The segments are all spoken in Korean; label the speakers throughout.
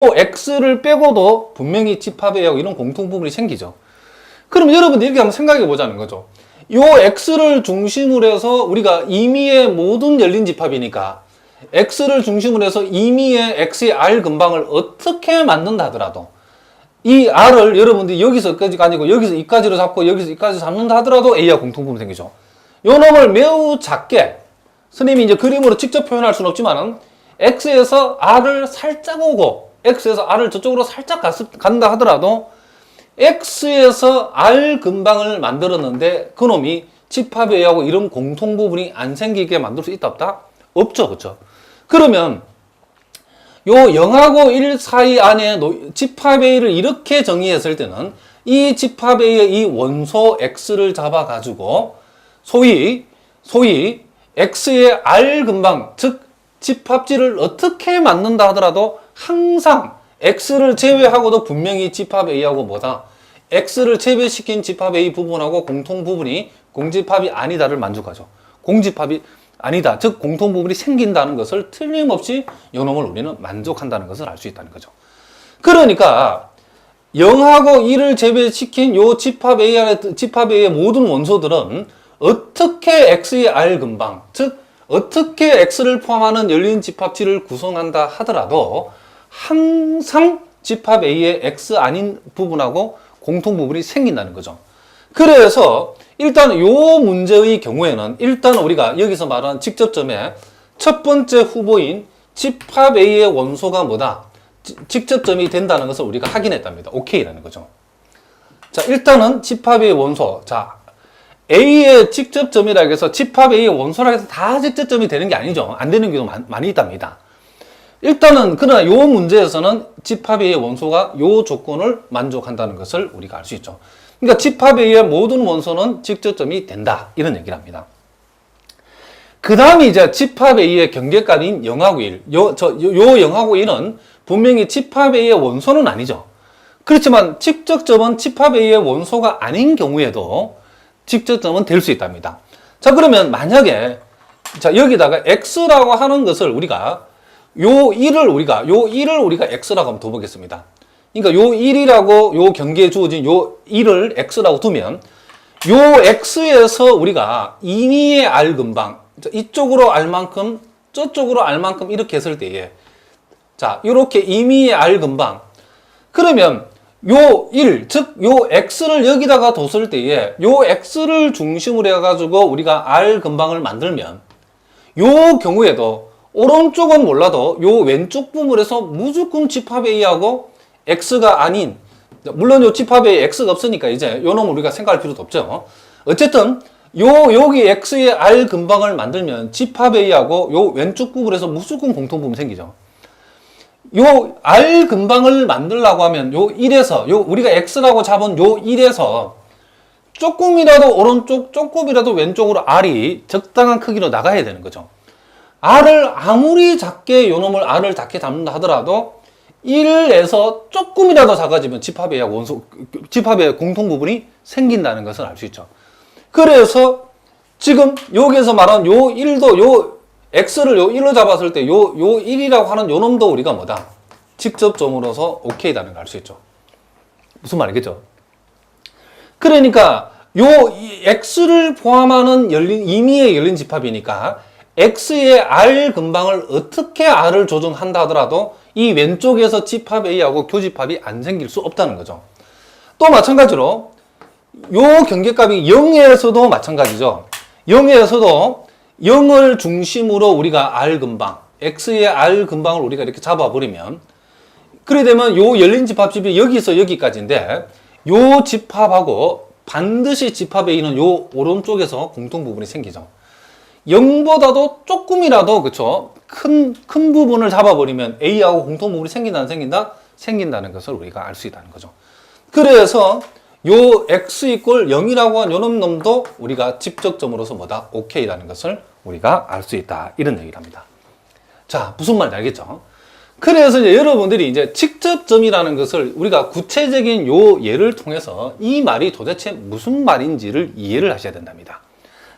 Speaker 1: X를 빼고도 분명히 집합A하고 이런 공통 부분이 생기죠. 그럼 여러분들 이렇게 한번 생각해 보자는 거죠. 요 X를 중심으로 해서 우리가 임의의 모든 열린 집합이니까 X를 중심으로 해서 임의의 X의 R 근방을 어떻게 만든다 하더라도 이 R을 여러분들이 여기서 여기까지가 아니고 여기서 이까지로 잡고 여기서 이까지 잡는다 하더라도 A와 공통 부분이 생기죠. 요 놈을 매우 작게 스님이 이제 그림으로 직접 표현할 수는 없지만은 X에서 R을 살짝 오고 X에서 R을 저쪽으로 살짝 간다 하더라도 X에서 R 근방을 만들었는데 그놈이 집합A하고 이런 공통 부분이 안 생기게 만들 수 있다 없다? 없죠. 그렇죠? 그러면 요 0하고 1 사이 안에 집합A를 이렇게 정의했을 때는 이 집합A의 이 원소 X를 잡아 가지고 소위 X의 R 근방, 즉 집합지를 어떻게 만든다 하더라도 항상 X를 제외하고도 분명히 집합A하고 뭐다? X를 제외시킨 집합A 부분하고 공통 부분이 공집합이 아니다를 만족하죠. 공집합이 아니다, 즉 공통 부분이 생긴다는 것을 틀림없이 요놈을 우리는 만족한다는 것을 알 수 있다는 거죠. 그러니까 0하고 1을 제외시킨 요 집합A의 모든 원소들은 어떻게 X의 R 근방, 즉 어떻게 X를 포함하는 열린 집합지를 구성한다 하더라도 항상 집합 A의 X 아닌 부분하고 공통 부분이 생긴다는 거죠. 그래서 일단 요 문제의 경우에는 일단 우리가 여기서 말하는 직접점의 첫 번째 후보인 집합 A의 원소가 뭐다? 직접점이 된다는 것을 우리가 확인했답니다. 오케이라는 거죠. 자, 일단은 집합 A의 원소. 자, A의 직접점이라 해서 집합 A의 원소라 해서 다 직접점이 되는 게 아니죠. 안 되는 경우도 많이 있답니다. 일단은 그러나 요 문제에서는 집합 A의 원소가 요 조건을 만족한다는 것을 우리가 알 수 있죠. 그러니까 집합 A의 모든 원소는 직접점이 된다. 이런 얘기를 합니다. 그 다음에 이제 집합 A의 경계값인 0하고 1. 요 0하고 1은 분명히 집합 A의 원소는 아니죠. 그렇지만 직접점은 집합 A의 원소가 아닌 경우에도 직접점은 될 수 있답니다. 자, 그러면 만약에 자, 여기다가 X라고 하는 것을 우리가 요 1을 우리가 X라고 한번 둬보겠습니다. 그러니까 요 1이라고 요 경계에 주어진 요 1을 X라고 두면 요 X에서 우리가 임의의 R 근방, 이쪽으로 R 만큼, 저쪽으로 R 만큼 이렇게 했을 때에 자, 요렇게 임의의 R 근방. 그러면 요 1, 즉 요 X를 여기다가 뒀을 때에 요 X를 중심으로 해가지고 우리가 R 근방을 만들면 요 경우에도 오른쪽은 몰라도 요 왼쪽 부분에서 무조건 집합 A하고 X가 아닌, 물론 요 집합 A에 X가 없으니까 이제 요 놈을 우리가 생각할 필요도 없죠. 어쨌든 여기 X의 R 근방을 만들면 집합 A하고 요 왼쪽 부분에서 무조건 공통 부분이 생기죠. 요 R 근방을 만들려고 하면 요 1에서 우리가 X라고 잡은 요 1에서 조금이라도 오른쪽, 조금이라도 왼쪽으로 R이 적당한 크기로 나가야 되는 거죠. R을 아무리 작게 요놈을 R을 작게 잡는다 하더라도 1에서 조금이라도 작아지면 집합의 공통 부분이 생긴다는 것을 알 수 있죠. 그래서 지금 여기에서 말하는 요 1도 요 X를 요 1로 잡았을 때 요 1이라고 하는 요 놈도 우리가 뭐다? 직접점으로서 오케이다는 걸 알 수 있죠. 무슨 말이겠죠? 그러니까 요 X를 포함하는 임의의 열린 집합이니까 X의 R 근방을 어떻게 R을 조정한다 하더라도 이 왼쪽에서 집합 A하고 교집합이 안 생길 수 없다는 거죠. 또 마찬가지로 요 경계값이 0에서도 마찬가지죠. 0에서도 0을 중심으로 우리가 R 근방, X의 R 근방을 우리가 이렇게 잡아버리면 그래 되면 요 열린 집합집이 여기서 여기까지인데 요 집합하고 반드시 집합 A는 요 오른쪽에서 공통 부분이 생기죠. 0보다도 조금이라도 그쵸 큰 부분을 잡아버리면 A하고 공통 부분이 생긴다 안 생긴다? 생긴다는 것을 우리가 알 수 있다는 거죠. 그래서 요 X 이꼴 0이라고 한 요 놈도 우리가 직접점으로서 뭐다? 오케이라는 것을 우리가 알 수 있다. 이런 얘기를 합니다. 자, 무슨 말인지 알겠죠? 그래서 이제 여러분들이 이제 직접점이라는 것을 우리가 구체적인 요 예를 통해서 이 말이 도대체 무슨 말인지를 이해를 하셔야 된답니다.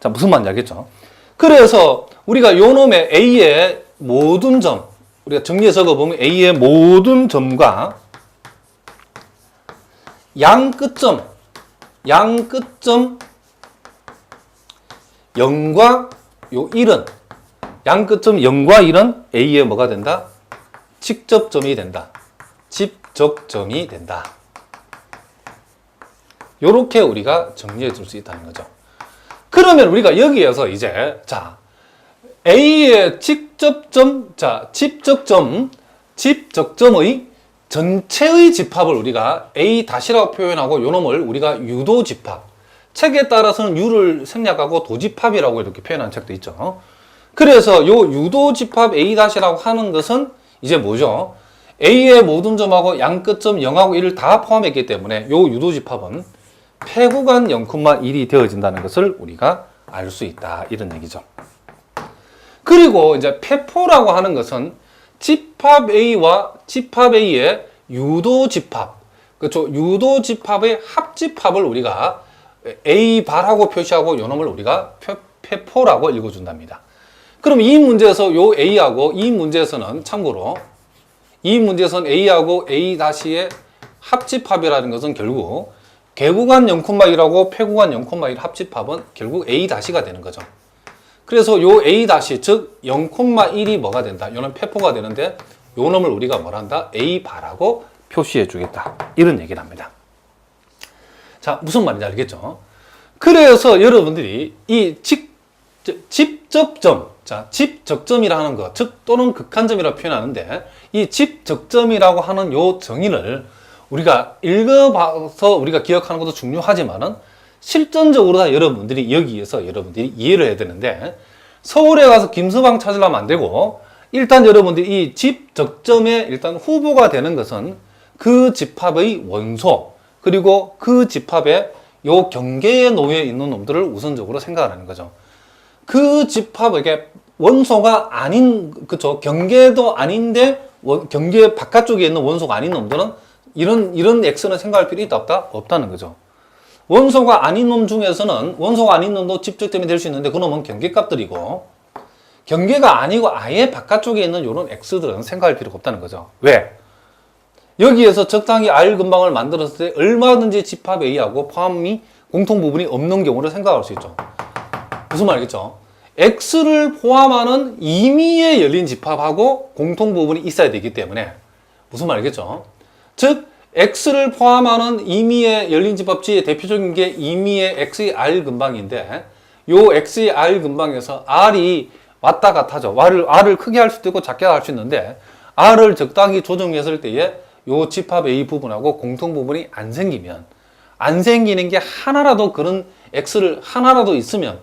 Speaker 1: 자, 무슨 말인지 알겠죠? 그래서 우리가 요 놈의 A의 모든 점, 우리가 정리해 적어보면 A의 모든 점과 양 끝점 0과 요 1은 양 끝점 0과 1은 A의 뭐가 된다? 직접점이 된다. 직접점이 된다. 요렇게 우리가 정리해 줄 수 있다는 거죠. 그러면 우리가 여기에서 이제 자 A의 직접점, 자 집적점의 전체의 집합을 우리가 A-라고 표현하고 요놈을 우리가 유도집합, 책에 따라서는 U를 생략하고 도집합이라고 이렇게 표현한 책도 있죠. 그래서 요 유도집합 A-라고 하는 것은 이제 뭐죠? A의 모든 점하고 양 끝점 0하고 1을 다 포함했기 때문에 요 유도집합은 폐구간 0,1이 되어진다는 것을 우리가 알 수 있다. 이런 얘기죠. 그리고 이제 폐포라고 하는 것은 집합 A와 집합 A의 유도집합, 그렇죠? 유도집합의 합집합을 우리가 A 발하고 표시하고 요놈을 우리가 폐포라고 읽어준답니다. 그럼 이 문제에서 요 A하고 이 문제에서는 참고로 이 문제에서는 A하고 A-의 합집합이라는 것은 결국 개구간 0,1하고 폐구간 0,1 합집합은 결국 A-가 되는 거죠. 그래서 요 A-, 즉 0,1이 뭐가 된다? 요는 폐포가 되는데 요 놈을 우리가 뭐란다? A-바라고 표시해 주겠다. 이런 얘기를 합니다. 자, 무슨 말인지 알겠죠? 그래서 여러분들이 이 집적점, 자, 집적점이라는 것, 즉 또는 극한점이라고 표현하는데 이 집적점이라고 하는 요 정의를 우리가 읽어봐서 우리가 기억하는 것도 중요하지만은 실전적으로 다 여러분들이 여기에서 여러분들이 이해를 해야 되는데 서울에 가서 김서방 찾으려면 안 되고 일단 여러분들이 이 집적점에 일단 후보가 되는 것은 그 집합의 원소 그리고 그 집합의 요 경계에 놓여 있는 놈들을 우선적으로 생각하는 거죠. 그 집합에게 원소가 아닌, 그쵸, 경계도 아닌데 경계 바깥쪽에 있는 원소가 아닌 놈들은 이런 X는 생각할 필요 있다 없다? 없다는 거죠. 원소가 아닌 놈 중에서는 원소가 아닌 놈도 집적점이 될 수 있는데 그 놈은 경계값들이고 경계가 아니고 아예 바깥쪽에 있는 이런 X들은 생각할 필요가 없다는 거죠. 왜? 여기에서 적당히 R 근방을 만들었을 때 얼마든지 집합 A하고 포함이 공통 부분이 없는 경우를 생각할 수 있죠. 무슨 말이겠죠? X를 포함하는 임의의 열린 집합하고 공통 부분이 있어야 되기 때문에 무슨 말이겠죠? 즉 X를 포함하는 임의의 열린 집합지의 대표적인 게 임의의 X의 R 근방인데 요 X의 R 근방에서 R이 왔다 갔다 하죠. R을 크게 할 수도 있고 작게 할 수 있는데 R을 적당히 조정했을 때에 요 집합 A 부분하고 공통 부분이 안 생기는 게 하나라도 그런 X를 하나라도 있으면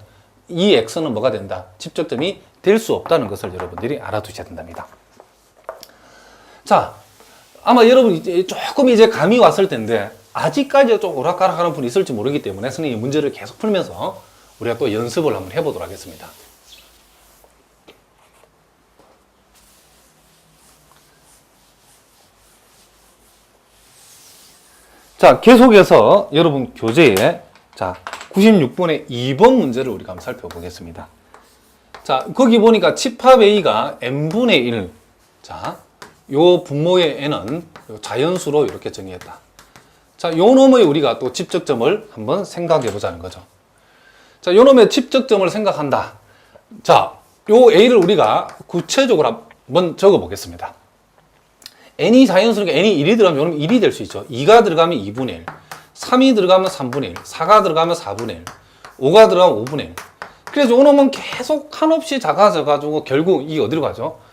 Speaker 1: 이 X는 뭐가 된다? 집적점이 될 수 없다는 것을 여러분들이 알아두셔야 된답니다. 자, 아마 여러분 이제 조금 이제 감이 왔을 텐데 아직까지 좀 오락가락하는 분이 있을지 모르기 때문에 선생님이 문제를 계속 풀면서 우리가 또 연습을 한번 해보도록 하겠습니다. 자, 계속해서 여러분 교재에 자 96번의 2번 문제를 우리가 한번 살펴보겠습니다. 자, 거기 보니까 집합 A가 n분의 1. 자, 요 분모의 n은 자연수로 이렇게 정의했다. 자, 요 놈의 우리가 또 집적점을 한번 생각해 보자는 거죠. 자, 요 놈의 집적점을 생각한다. 자, 요 A를 우리가 구체적으로 한번 적어 보겠습니다. n이 자연수니까 n이 1이 들어가면 요 놈이 1이 될 수 있죠. 2가 들어가면 2분의 1, 3이 들어가면 3분의 1, 4가 들어가면 4분의 1, 5가 들어가면 5분의 1. 그래서 요 놈은 계속 한없이 작아져가지고 결국 이게 어디로 가죠?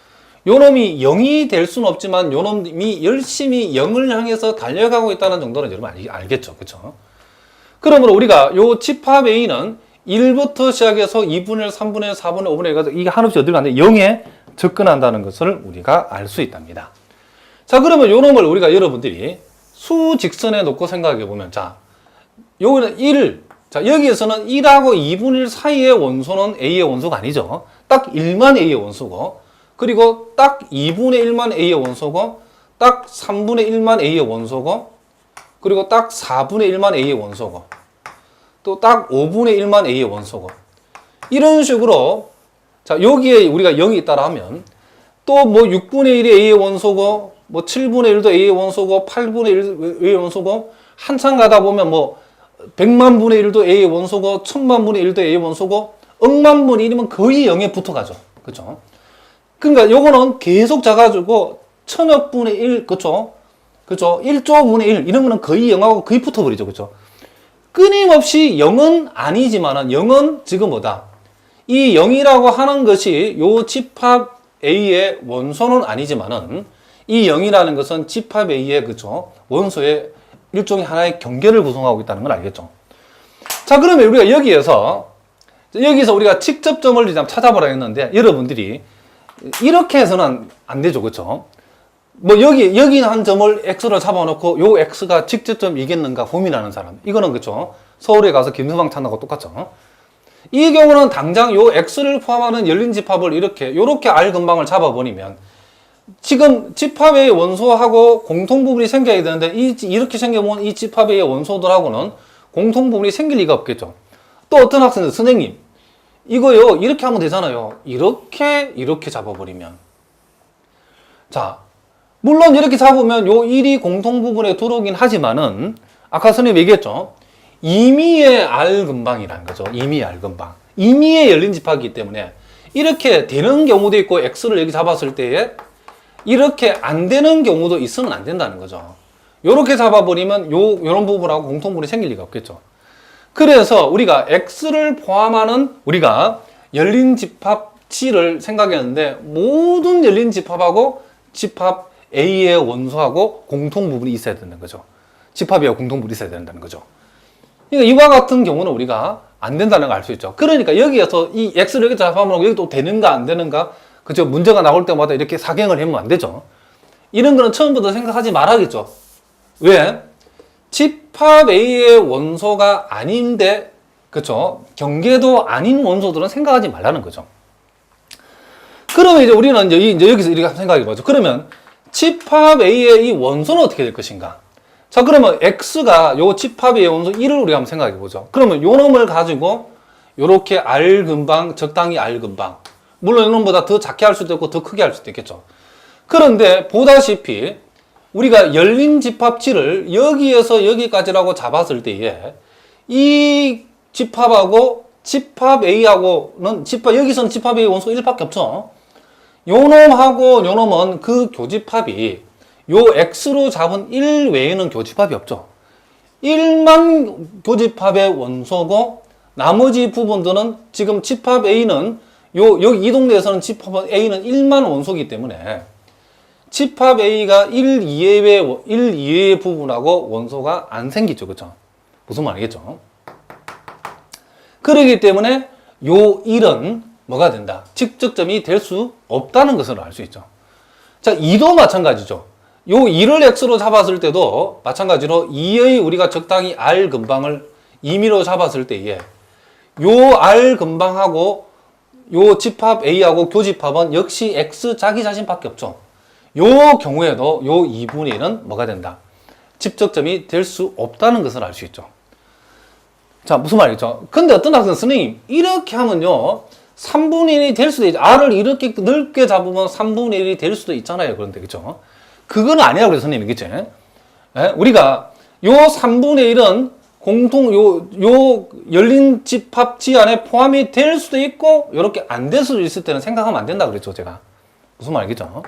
Speaker 1: 요 놈이 0이 될 수는 없지만 요 놈이 열심히 0을 향해서 달려가고 있다는 정도는 여러분 알겠죠? 그쵸? 그러므로 우리가 요 집합 A는 1부터 시작해서 2분의 1, 3분의 1, 4분의 1, 5분의 1 가지고 이게 한없이 어디로 가는데 0에 접근한다는 것을 우리가 알 수 있답니다. 자, 그러면 요 놈을 우리가 여러분들이 수직선에 놓고 생각해 보면 자, 여기는 1, 자, 여기에서는 1하고 2분의 1 사이의 원소는 A의 원소가 아니죠. 딱 1만 A의 원소고, 그리고 딱 2분의 1만 A의 원소고, 딱 3분의 1만 A의 원소고, 그리고 딱 4분의 1만 A의 원소고, 또 딱 5분의 1만 A의 원소고. 이런 식으로, 자, 여기에 우리가 0이 있다라 하면, 또 뭐 6분의 1이 A의 원소고, 뭐 7분의 1도 A의 원소고, 8분의 1도 A의 원소고, 한참 가다 보면 뭐 100만 분의 1도 A의 원소고, 1000만 분의 1도 A의 원소고, 억만 분의 1이면 거의 0에 붙어가죠. 그쵸? 그러니까 요거는 계속 작아지고, 천억 분의 1, 그쵸? 그쵸? 1조 분의 1, 이런 거는 거의 0하고 거의 붙어버리죠. 그쵸? 끊임없이 0은 아니지만은, 0은 지금 뭐다? 이 0이라고 하는 것이 요 집합 A의 원소는 아니지만은, 이 0이라는 것은 집합 A의, 그쵸? 원소의 일종의 하나의 경계를 구성하고 있다는 걸 알겠죠? 자, 그러면 우리가 여기서 우리가 직접점을 일단 찾아보라 했는데, 여러분들이 이렇게 해서는 안 되죠. 그쵸? 뭐 여기 한 점을 X로 잡아놓고 요 X가 직접점이겠는가 고민하는 사람. 이거는 그쵸? 서울에 가서 김서방 찾는 거 똑같죠? 이 경우는 당장 요 X를 포함하는 열린 집합을 요렇게 R 근방을 잡아버리면 지금 집합의 원소하고 공통부분이 생겨야 되는데 이렇게 생겨본 이 집합의 원소들하고는 공통부분이 생길 리가 없겠죠. 또 어떤 학생들, 선생님 이거요 이렇게 하면 되잖아요. 이렇게 잡아버리면, 자 물론 이렇게 잡으면 요 1이 공통부분에 들어오긴 하지만은 아까 선생님 얘기했죠. 임의의 R 근방이라는 거죠. 임의의 R 근방, 임의의 열린 집합이기 때문에 이렇게 되는 경우도 있고, X를 여기 잡았을 때에 이렇게 안 되는 경우도 있으면 안 된다는 거죠. 요렇게 잡아버리면 요런 부분하고 공통부분이 생길 리가 없겠죠. 그래서 우리가 X를 포함하는 우리가 열린 집합 G를 생각했는데, 모든 열린 집합하고 집합 A의 원소하고 공통부분이 있어야 된다는 거죠. 집합이와 공통부분이 있어야 된다는 거죠. 그러니까 이와 같은 경우는 우리가 안 된다는 걸 알 수 있죠. 그러니까 여기에서 이 X를 여기 잡아보면 여기 또 되는가 안 되는가, 그죠? 문제가 나올 때마다 이렇게 사경을 하면 안 되죠. 이런 거는 처음부터 생각하지 말아야겠죠. 왜? 집합 A의 원소가 아닌데, 그쵸? 경계도 아닌 원소들은 생각하지 말라는 거죠. 그러면 이제 우리는 이제 여기서 이렇게 생각해 보죠. 그러면 집합 A의 이 원소는 어떻게 될 것인가? 자, 그러면 X가 요 집합 A의 원소 1을 우리가 한번 생각해 보죠. 그러면 요 놈을 가지고 요렇게 R 근방, 적당히 R 근방. 물론 이놈보다 더 작게 할 수도 있고 더 크게 할 수도 있겠죠. 그런데 보다시피 우리가 열린 집합치를 여기에서 여기까지라고 잡았을 때에 이 집합하고 집합 A하고는 여기서는 집합 A 원소 1밖에 없죠. 요 놈하고 요 놈은 그 교집합이 요 X로 잡은 1 외에는 교집합이 없죠. 1만 교집합의 원소고, 나머지 부분들은 지금 집합 A는 여기 이 동네에서는 집합 A는 1만 원소이기 때문에 집합 A가 1 이외의 부분하고 원소가 안 생기죠. 그쵸? 무슨 말이겠죠? 그러기 때문에 요 1은 뭐가 된다? 직접점이 될 수 없다는 것을 알 수 있죠. 자, 2도 마찬가지죠. 요 2를 X로 잡았을 때도 마찬가지로 2의 우리가 적당히 R 근방을 임의로 잡았을 때에 요 R 근방하고 요 집합 A하고 교집합은 역시 X 자기 자신밖에 없죠. 요 경우에도 요 2분의 1은 뭐가 된다? 직접점이 될 수 없다는 것을 알 수 있죠. 자, 무슨 말이죠? 근데 어떤 학생, 선생님 이렇게 하면요 3분의 1이 될 수도 있죠. R을 이렇게 넓게 잡으면 3분의 1이 될 수도 있잖아요. 그런데 그죠? 그건 아니라고 그래서 선생님이 그치? 우리가 요 3분의 1은 요 열린 집합지 안에 포함이 될 수도 있고, 요렇게 안 될 수도 있을 때는 생각하면 안 된다 그랬죠, 제가. 무슨 말이겠죠?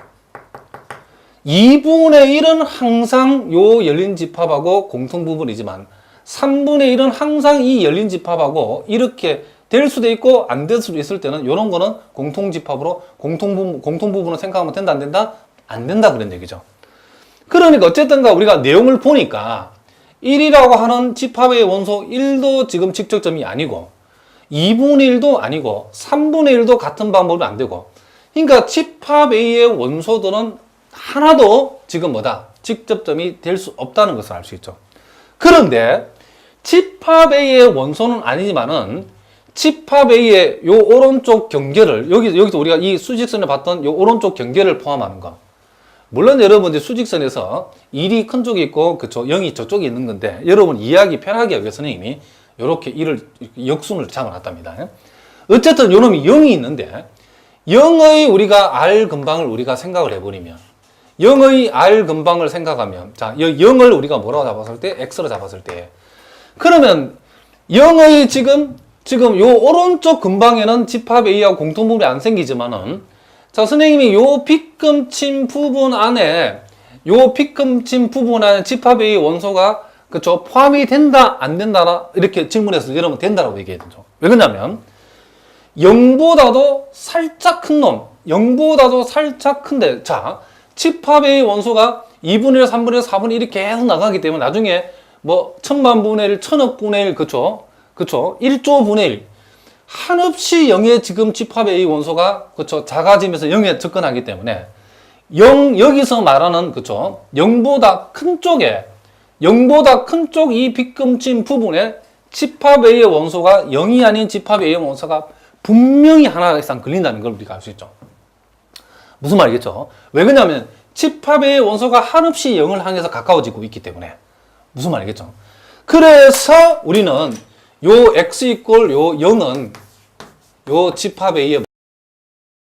Speaker 1: 2분의 1은 항상 요 열린 집합하고 공통부분이지만 3분의 1은 항상 이 열린 집합하고 이렇게 될 수도 있고 안 될 수도 있을 때는 요런 거는 공통집합으로 공통부분을 생각하면 된다 안 된다? 안 된다 그런 얘기죠. 그러니까 어쨌든가 우리가 내용을 보니까 1이라고 하는 집합의 원소 1도 지금 직접점이 아니고 2분의 1도 아니고 3분의 1도 같은 방법이 안 되고, 그러니까 집합 A의 원소들은 하나도 지금 뭐다? 직접점이 될 수 없다는 것을 알 수 있죠. 그런데 집합 A의 원소는 아니지만은 집합 A의 요 오른쪽 경계를 여기서 우리가 이 수직선에 봤던 요 오른쪽 경계를 포함하는 거. 물론 여러분들 수직선에서 1이 큰 쪽이 있고 그쵸 0이 저쪽에 있는 건데, 여러분 이해하기 편하게 하기 위해서 선생님이 이렇게 1을 역순을 잡아놨답니다. 어쨌든 요놈이 0이 있는데 0의 우리가 R 근방을 우리가 생각을 해버리면 0의 R 근방을 생각하면 자, 0을 우리가 뭐라고 잡았을 때? X로 잡았을 때 그러면 0의 지금 요 오른쪽 근방에는 집합 A하고 공통부분이 안 생기지만은 자, 선생님이 요 빗금친 부분 안에 집합 A 원소가 그쵸 포함이 된다 안 된다 이렇게 질문해서 여러분 된다라고 얘기해야 되죠. 왜 그러냐면 0보다도 살짝 큰 놈, 0보다도 살짝 큰데 자 집합 A 원소가 2분의 1, 3분의 1, 4분의 1이 계속 나가기 때문에 나중에 뭐 천만 분의 1, 천억 분의 1 그쵸 1조 분의 1 한없이 0의 지금 집합 A 원소가 그쵸 작아지면서 0에 접근하기 때문에 0 여기서 말하는 그쵸 0보다 큰 쪽에 0보다 큰 쪽 이 빗금친 부분에 집합 A의 원소가 0이 아닌 집합 A의 원소가 분명히 하나 이상 걸린다는 걸 우리가 알 수 있죠. 무슨 말이겠죠? 왜 그러냐면 집합 A의 원소가 한없이 0을 향해서 가까워지고 있기 때문에 무슨 말이겠죠? 그래서 우리는 요 x 이꼴 요 0은 요 집합 A의